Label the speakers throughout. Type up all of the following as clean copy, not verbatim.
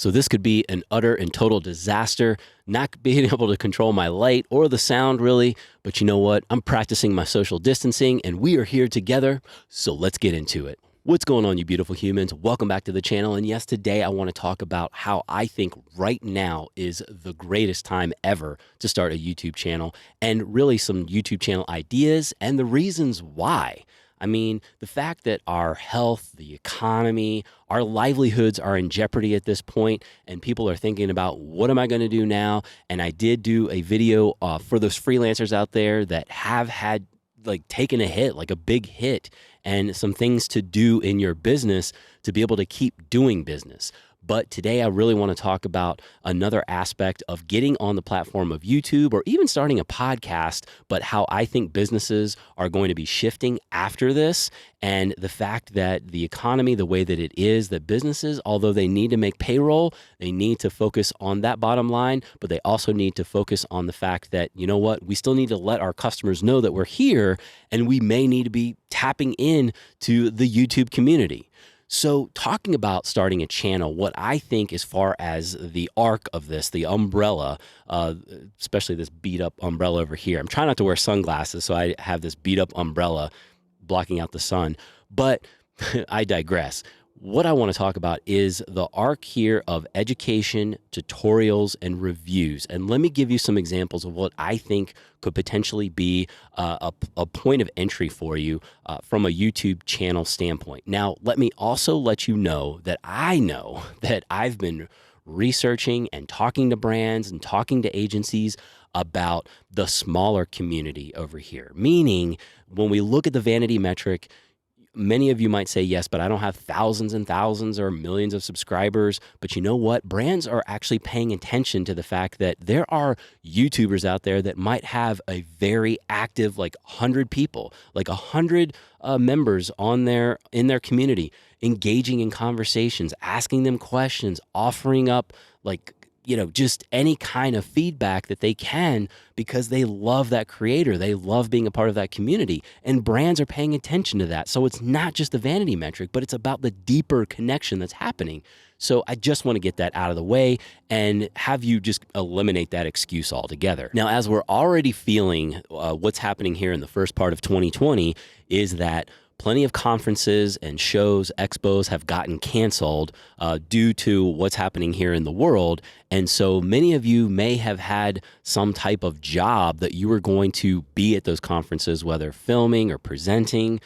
Speaker 1: So this could be an utter and total disaster, not being able to control my light or the sound really, but you know what? I'm practicing my social distancing and we are here together, so let's get into it. What's going on, you beautiful humans? Welcome back to the channel. And yes, today I want to talk about how I think right now is the greatest time ever to start a YouTube channel, and really some YouTube channel ideas and the reasons why. I mean, the fact that our health, the economy, our livelihoods are in jeopardy at this point, and people are thinking about, what am I going to do now? And I did do a video for those freelancers out there that have had taken a hit, like a big hit, and some things to do in your business to be able to keep doing business. But today I really want to talk about another aspect of getting on the platform of YouTube or even starting a podcast, but how I think businesses are going to be shifting after this, and the fact that the economy, the way that it is, that businesses, although they need to make payroll, they need to focus on that bottom line, but they also need to focus on the fact that, you know what, we still need to let our customers know that we're here, and we may need to be tapping in to the YouTube community. So talking about starting a channel, what I think as far as the arc of this, the umbrella, especially this beat up umbrella over here. I'm trying not to wear sunglasses, so I have this beat up umbrella blocking out the sun, but I digress. What I want to talk about is the arc here of education, tutorials, and reviews. And let me give you some examples of what I think could potentially be a point of entry for you from a YouTube channel standpoint. Now, let me also let you know that I've been researching and talking to brands and talking to agencies about the smaller community over here. Meaning, when we look at the vanity metric, many of you might say, yes, but I don't have thousands and thousands or millions of subscribers. But you know what? Brands are actually paying attention to the fact that there are YouTubers out there that might have a very active, 100 people, 100 members in their community, engaging in conversations, asking them questions, offering up just any kind of feedback that they can, because they love that creator. They love being a part of that community, and brands are paying attention to that. So it's not just the vanity metric, but it's about the deeper connection that's happening. So I just want to get that out of the way and have you just eliminate that excuse altogether. Now, as we're already feeling what's happening here in the first part of 2020 is that plenty of conferences and shows, expos have gotten canceled due to what's happening here in the world. And so many of you may have had some type of job that you were going to be at those conferences, whether filming or presenting,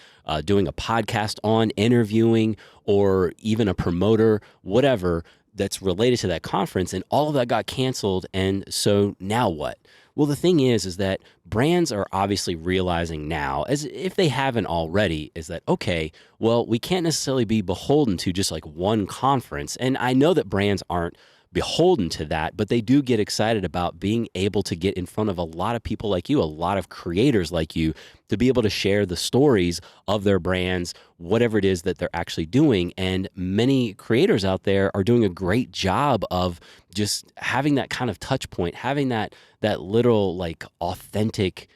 Speaker 1: doing a podcast on, interviewing, or even a promoter, whatever that's related to that conference. And all of that got canceled. And so now what? Well, the thing is that brands are obviously realizing now, as if they haven't already, is that, okay, well, we can't necessarily be beholden to just one conference. And I know that brands aren't beholden to that, but they do get excited about being able to get in front of a lot of people like you, a lot of creators like you, to be able to share the stories of their brands, whatever it is that they're actually doing. And many creators out there are doing a great job of just having that kind of touch point, having that little authentic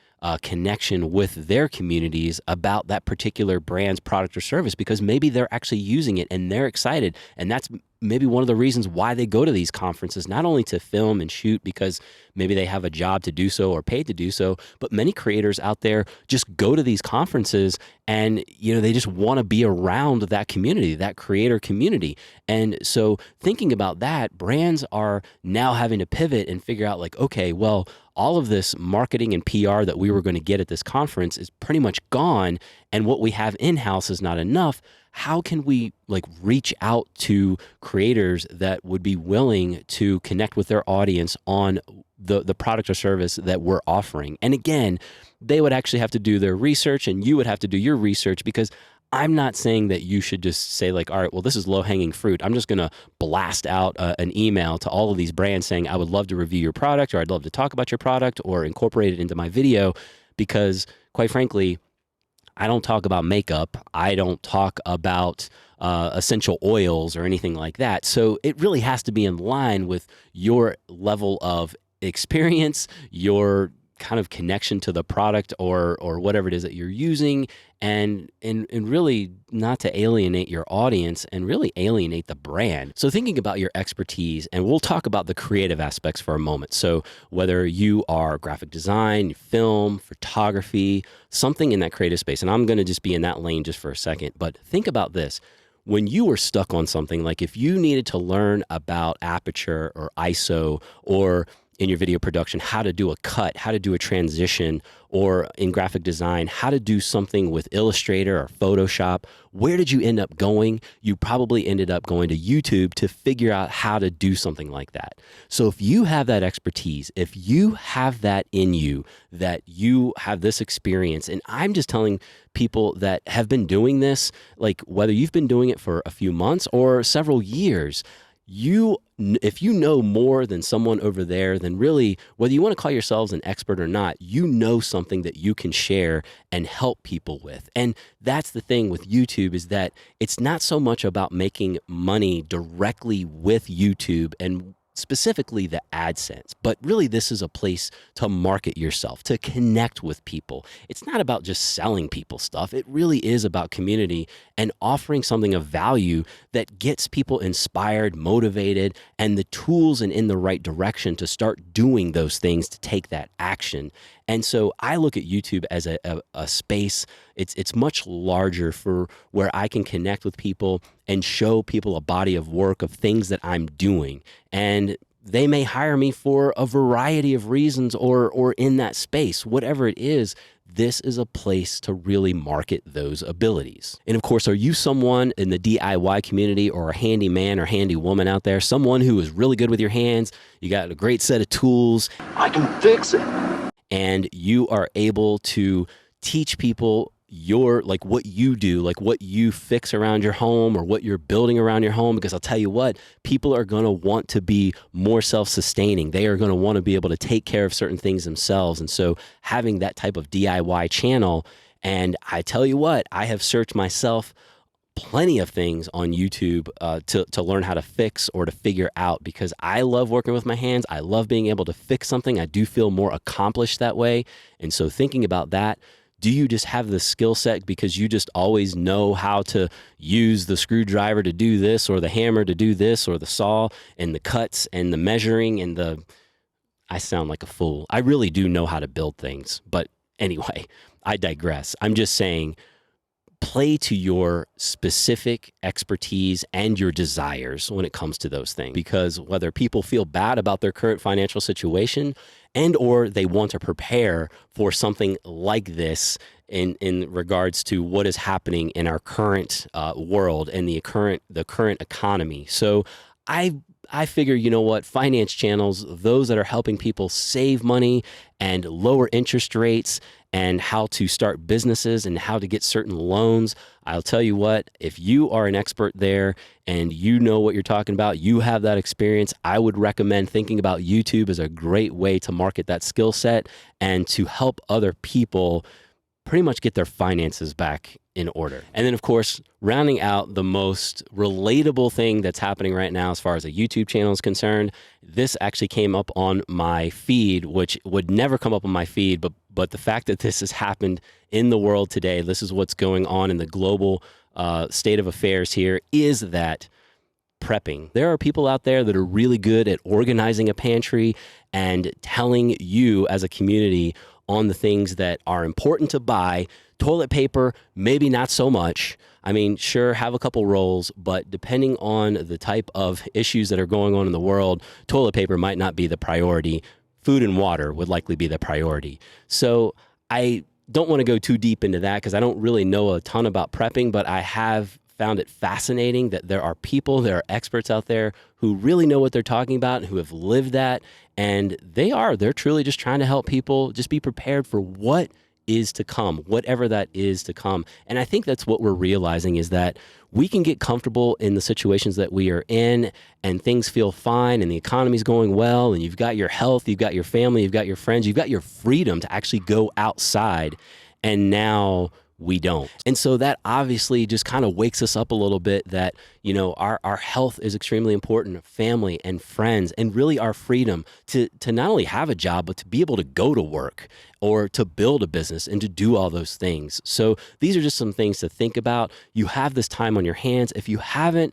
Speaker 1: connection with their communities about that particular brand's product or service, because maybe they're actually using it and they're excited. And that's maybe one of the reasons why they go to these conferences, not only to film and shoot because maybe they have a job to do so or paid to do so, but many creators out there just go to these conferences and, they just want to be around that community, that creator community. And so thinking about that, brands are now having to pivot and figure out okay, well, all of this marketing and PR that we were going to get at this conference is pretty much gone. And what we have in-house is not enough. How can we reach out to creators that would be willing to connect with their audience on the product or service that we're offering? And again, they would actually have to do their research and you would have to do your research, because I'm not saying that you should just say all right, well, this is low-hanging fruit. I'm just going to blast out an email to all of these brands saying, I would love to review your product, or I'd love to talk about your product or incorporate it into my video, because quite frankly, I don't talk about makeup. I don't talk about essential oils or anything like that. So it really has to be in line with your level of experience, your kind of connection to the product or whatever it is that you're using, and really not to alienate your audience and really alienate the brand. So thinking about your expertise, and we'll talk about the creative aspects for a moment. So whether you are graphic design, film, photography, something in that creative space, and I'm going to just be in that lane just for a second, but think about this. When you were stuck on something, like if you needed to learn about aperture or ISO, or in your video production, how to do a cut, how to do a transition, or in graphic design, how to do something with Illustrator or Photoshop, where did you end up going? You probably ended up going to YouTube to figure out how to do something like that. So if you have that expertise, if you have that in you, that you have this experience, and I'm just telling people that have been doing this, like whether you've been doing it for a few months or several years, if you know more than someone over there, then really, whether you want to call yourselves an expert or not, you know something that you can share and help people with. And that's the thing with YouTube, is that it's not so much about making money directly with YouTube and specifically the AdSense, but really this is a place to market yourself, to connect with people. It's not about just selling people stuff. It really is about community and offering something of value that gets people inspired, motivated, and the tools and in the right direction to start doing those things, to take that action. And so I look at YouTube as a space. It's much larger for where I can connect with people and show people a body of work of things that I'm doing. And they may hire me for a variety of reasons or in that space, whatever it is. This is a place to really market those abilities. And of course, are you someone in the DIY community or a handy man or handy woman out there, someone who is really good with your hands? You got a great set of tools. I can fix it. And you are able to teach people like what you do, like what you fix around your home or what you're building around your home. Because I'll tell you what, people are going to want to be more self-sustaining. They are going to want to be able to take care of certain things themselves. And so having that type of DIY channel, and I tell you what, I have searched myself plenty of things on YouTube to learn how to fix or to figure out, because I love working with my hands. I love being able to fix something. I do feel more accomplished that way. And so thinking about that, do you just have the skill set because you just always know how to use the screwdriver to do this, or the hammer to do this, or the saw and the cuts and the measuring and I sound like a fool. I really do know how to build things. But anyway, I digress. I'm just saying, play to your specific expertise and your desires when it comes to those things, because whether people feel bad about their current financial situation and or they want to prepare for something like this in regards to what is happening in our current world and the current economy. So I figure, you know what, finance channels, those that are helping people save money and lower interest rates and how to start businesses and how to get certain loans. I'll tell you what, if you are an expert there and you know what you're talking about, you have that experience, I would recommend thinking about YouTube as a great way to market that skill set and to help other people pretty much get their finances back in order. And then, of course, rounding out the most relatable thing that's happening right now as far as a YouTube channel is concerned, this actually came up on my feed, which would never come up on my feed, but the fact that this has happened in the world today, this is what's going on in the global state of affairs here, is that prepping. There are people out there that are really good at organizing a pantry and telling you as a community on the things that are important to buy. Toilet paper, maybe not so much. I mean, sure, have a couple rolls, but depending on the type of issues that are going on in the world, toilet paper might not be the priority. Food and water would likely be the priority. So I don't want to go too deep into that because I don't really know a ton about prepping, but I have found it fascinating that there are people, there are experts out there who really know what they're talking about and who have lived that. And they're truly just trying to help people just be prepared for what is to come, whatever that is to come. And I think that's what we're realizing, is that we can get comfortable in the situations that we are in and things feel fine and the economy's going well and you've got your health, you've got your family, you've got your friends, you've got your freedom to actually go outside. And now we don't. And so that obviously just kind of wakes us up a little bit that, our health is extremely important, family and friends, and really our freedom to not only have a job, but to be able to go to work or to build a business and to do all those things. So these are just some things to think about. You have this time on your hands. If you haven't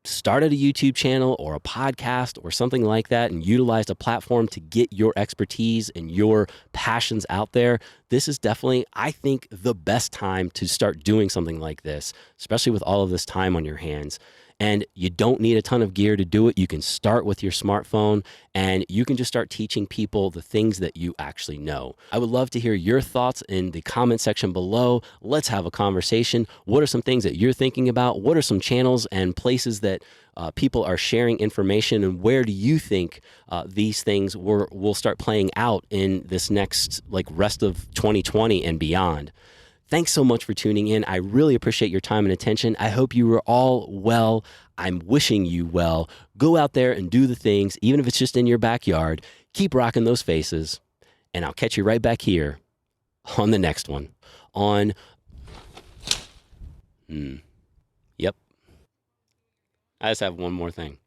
Speaker 1: started a YouTube channel or a podcast or something like that and utilized a platform to get your expertise and your passions out there, this is definitely, I think, the best time to start doing something like this, especially with all of this time on your hands. And you don't need a ton of gear to do it. You can start with your smartphone and you can just start teaching people the things that you actually know. I would love to hear your thoughts in the comment section below. Let's have a conversation. What are some things that you're thinking about? What are some channels and places that people are sharing information, and where do you think these things will start playing out in this next rest of 2020 and beyond? Thanks so much for tuning in. I really appreciate your time and attention. I hope you are all well. I'm wishing you well. Go out there and do the things, even if it's just in your backyard. Keep rocking those faces, and I'll catch you right back here on the next one. Yep. I just have one more thing.